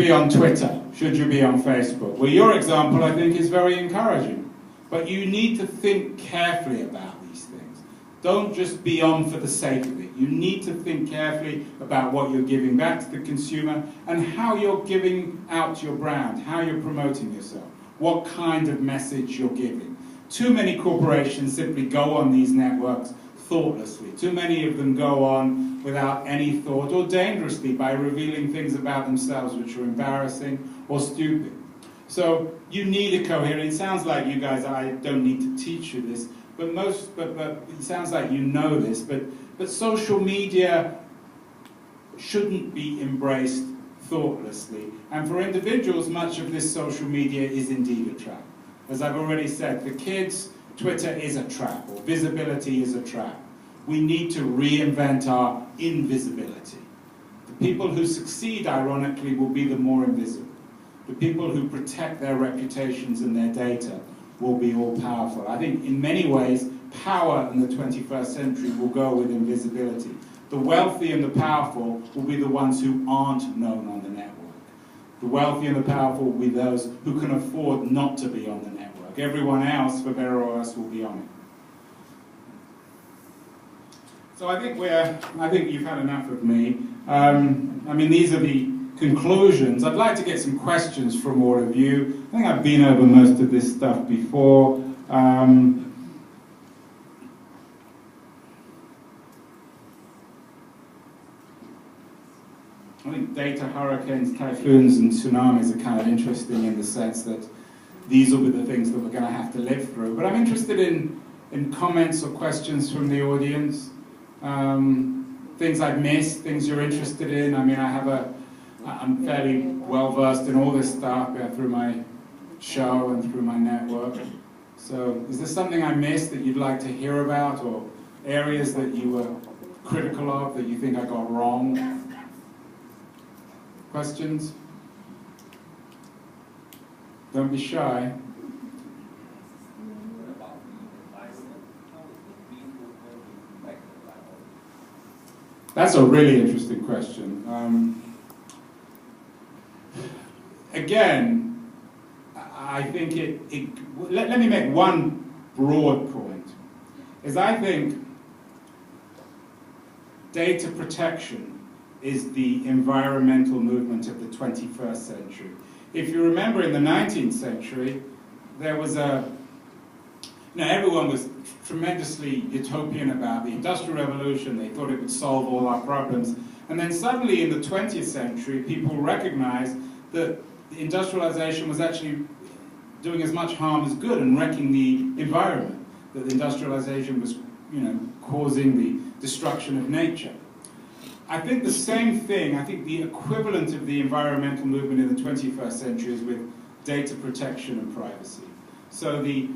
be on Twitter? Should you be on Facebook? Well, your example, I think, is very encouraging. But you need to think carefully about these things. Don't just be on for the sake of it. You need to think carefully about what you're giving back to the consumer and how you're giving out your brand, how you're promoting yourself, what kind of message you're giving. Too many corporations simply go on these networks thoughtlessly. Too many of them go on without any thought, or dangerously, by revealing things about themselves which are embarrassing or stupid. So you need a coherent. It sounds like you guys, I don't need to teach you this, but it sounds like you know this, but social media shouldn't be embraced thoughtlessly. And for individuals, much of this social media is indeed a trap. As I've already said, for kids, Twitter is a trap, or visibility is a trap. We need to reinvent our invisibility. The people who succeed, ironically, will be the more invisible. The people who protect their reputations and their data will be all powerful. I think in many ways, power in the 21st century will go with invisibility. The wealthy and the powerful will be the ones who aren't known on the network. The wealthy and the powerful will be those who can afford not to be on the network. Everyone else, for better or worse, will be on it. So I think you've had enough of me. I mean, these are the conclusions. I'd like to get some questions from all of you. I think I've been over most of this stuff before. I think data, hurricanes, typhoons, and tsunamis are kind of interesting in the sense that these will be the things that we're going to have to live through. But I'm interested in comments or questions from the audience. Things I've missed, things you're interested in. I mean, I'm fairly well versed in all this stuff through my show and through my network. So is there something I missed that you'd like to hear about, or areas that you were critical of that you think I got wrong? Questions? Don't be shy. That's a really interesting question. Again, I think let me make one broad point, is I think data protection is the environmental movement of the 21st century. If you remember, in the 19th century, there was everyone was tremendously utopian about the Industrial Revolution. They thought it would solve all our problems. And then suddenly in the 20th century, people recognized that industrialization was actually doing as much harm as good and wrecking the environment, that industrialization was, causing the destruction of nature. I think the same thing, I think the equivalent of the environmental movement in the 21st century is with data protection and privacy. So the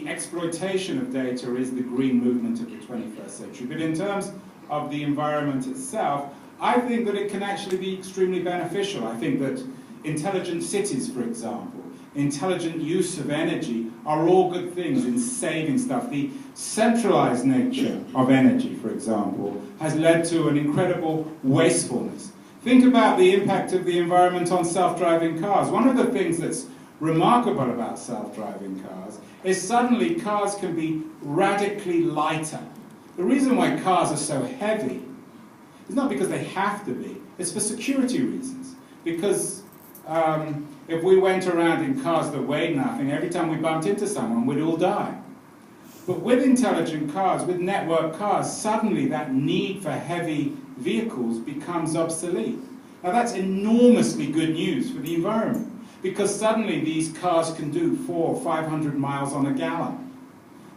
exploitation of data is the green movement of the 21st century. But in terms of the environment itself, I think that it can actually be extremely beneficial. I think that intelligent cities, for example, intelligent use of energy are all good things in saving stuff. The centralized nature of energy, for example, has led to an incredible wastefulness. Think about the impact of the environment on self-driving cars. One of the things that's remarkable about self-driving cars is suddenly cars can be radically lighter. The reason why cars are so heavy is not because they have to be, it's for security reasons. Because if we went around in cars that weighed nothing, every time we bumped into someone, we'd all die. But with intelligent cars, with network cars, suddenly that need for heavy vehicles becomes obsolete. Now that's enormously good news for the environment, because suddenly these cars can do 400 or 500 miles on a gallon.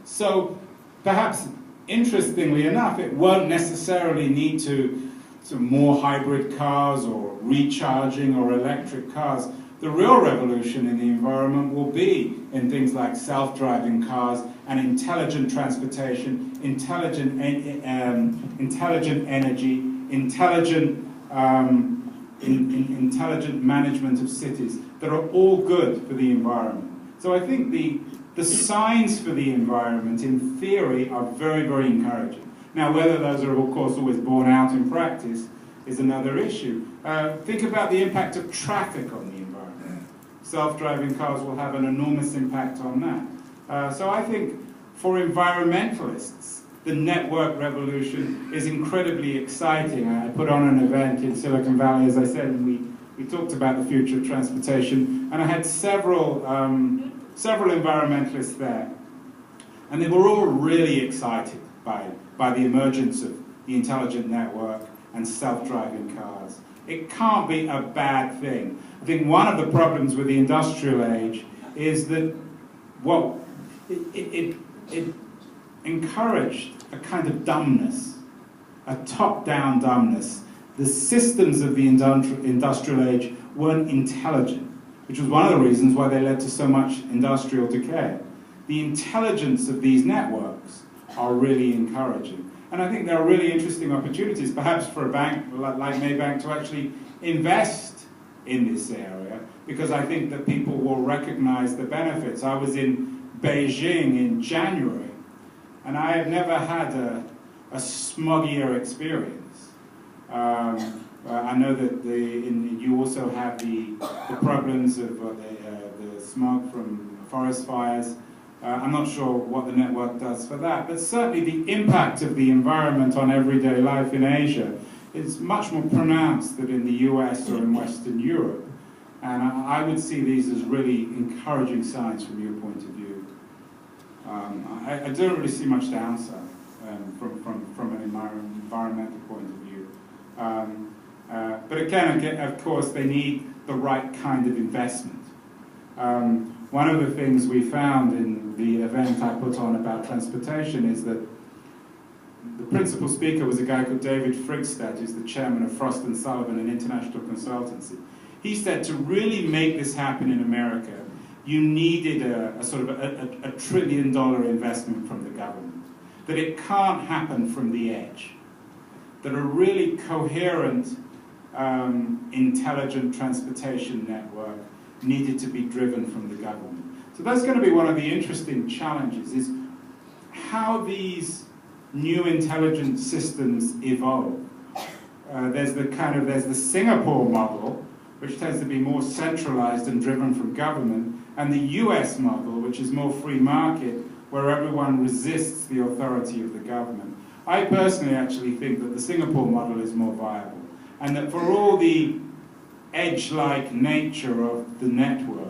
So perhaps, interestingly enough, it won't necessarily need to more hybrid cars or recharging or electric cars. The real revolution in the environment will be in things like self-driving cars and intelligent transportation, intelligent energy, intelligent management of cities that are all good for the environment. So I think the signs for the environment, in theory, are very, very encouraging. Now, whether those are, of course, always borne out in practice is another issue. Think about the impact of traffic on the environment. Self-driving cars will have an enormous impact on that. So I think for environmentalists, the network revolution is incredibly exciting. I put on an event in Silicon Valley, as I said, and we talked about the future of transportation, and I had several environmentalists there, and they were all really excited by the emergence of the intelligent network and self-driving cars. It can't be a bad thing. I think one of the problems with the industrial age is that, well, it encouraged a kind of dumbness, a top-down dumbness. The systems of the industrial age weren't intelligent, which was one of the reasons why they led to so much industrial decay. The intelligence of these networks are really encouraging. And I think there are really interesting opportunities, perhaps for a bank like Maybank to actually invest in this area, because I think that people will recognize the benefits. I was in Beijing in January, and I have never had a smoggier experience. I know that you also have the problems of the smog from forest fires. I'm not sure what the network does for that, but certainly the impact of the environment on everyday life in Asia is much more pronounced than in the US or in Western Europe. And I would see these as really encouraging signs from your point of view. I don't really see much downside from an environmental point of view. But again, of course, they need the right kind of investment. One of the things we found in the event I put on about transportation is that the principal speaker was a guy called David Frigstad, who's the chairman of Frost & Sullivan, an international consultancy. He said to really make this happen in America, you needed a sort of a $1 trillion investment from the government. That it can't happen from the edge. That a really coherent, intelligent transportation network needed to be driven from the government. So that's going to be one of the interesting challenges, is how these new intelligent systems evolve. There's the Singapore model, which tends to be more centralized and driven from government, and the US model, which is more free market, where everyone resists the authority of the government. I personally actually think that the Singapore model is more viable, and that for all the edge-like nature of the network,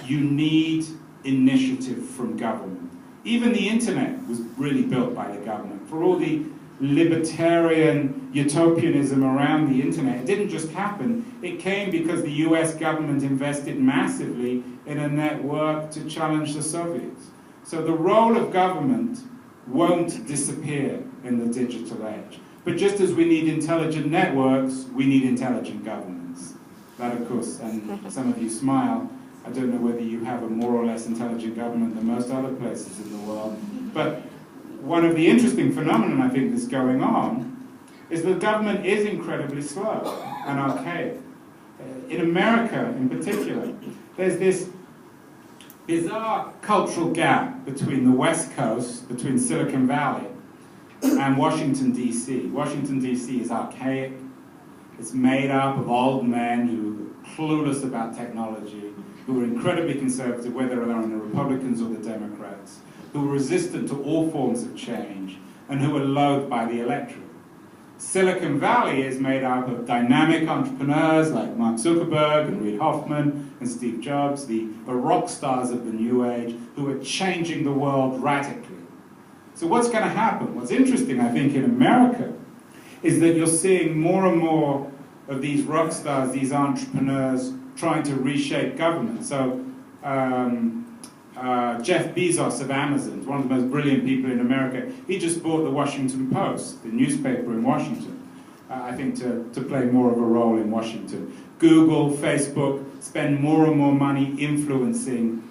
you need initiative from government. Even the internet was really built by the government. For all the libertarian utopianism around the internet, it didn't just happen. It came because the US government invested massively in a network to challenge the Soviets. So the role of government won't disappear in the digital age. But just as we need intelligent networks, we need intelligent governments. That, of course, and some of you smile, I don't know whether you have a more or less intelligent government than most other places in the world. But one of the interesting phenomena I think that's going on is that government is incredibly slow and archaic. In America, in particular, there's this bizarre cultural gap between the West Coast, between Silicon Valley, and Washington, D.C. Washington, D.C. is archaic. It's made up of old men who are clueless about technology, who are incredibly conservative, whether they're on the Republicans or the Democrats, who are resistant to all forms of change, and who are loathed by the electorate. Silicon Valley is made up of dynamic entrepreneurs like Mark Zuckerberg and Reid Hoffman and Steve Jobs, the rock stars of the new age, who are changing the world radically. So what's going to happen? What's interesting, I think, in America is that you're seeing more and more of these rock stars, these entrepreneurs, trying to reshape government. So Jeff Bezos of Amazon, one of the most brilliant people in America, he just bought the Washington Post, the newspaper in Washington, I think to play more of a role in Washington. Google, Facebook spend more and more money influencing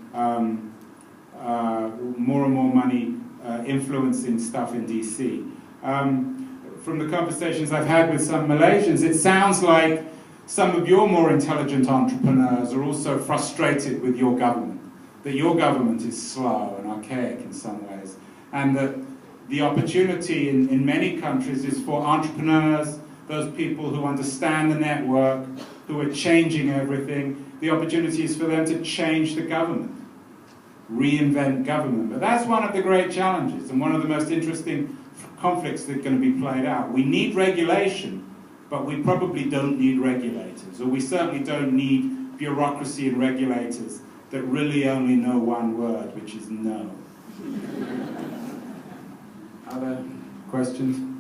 influencing stuff in DC. From the conversations I've had with some Malaysians, it sounds like some of your more intelligent entrepreneurs are also frustrated with your government, that your government is slow and archaic in some ways, and that the opportunity in many countries is for entrepreneurs, those people who understand the network, who are changing everything. The opportunity is for them to change the government, reinvent government. But that's one of the great challenges and one of the most interesting conflicts that are going to be played out. We need regulation, but we probably don't need regulators, or we certainly don't need bureaucracy and regulators that really only know one word, which is no. Other questions?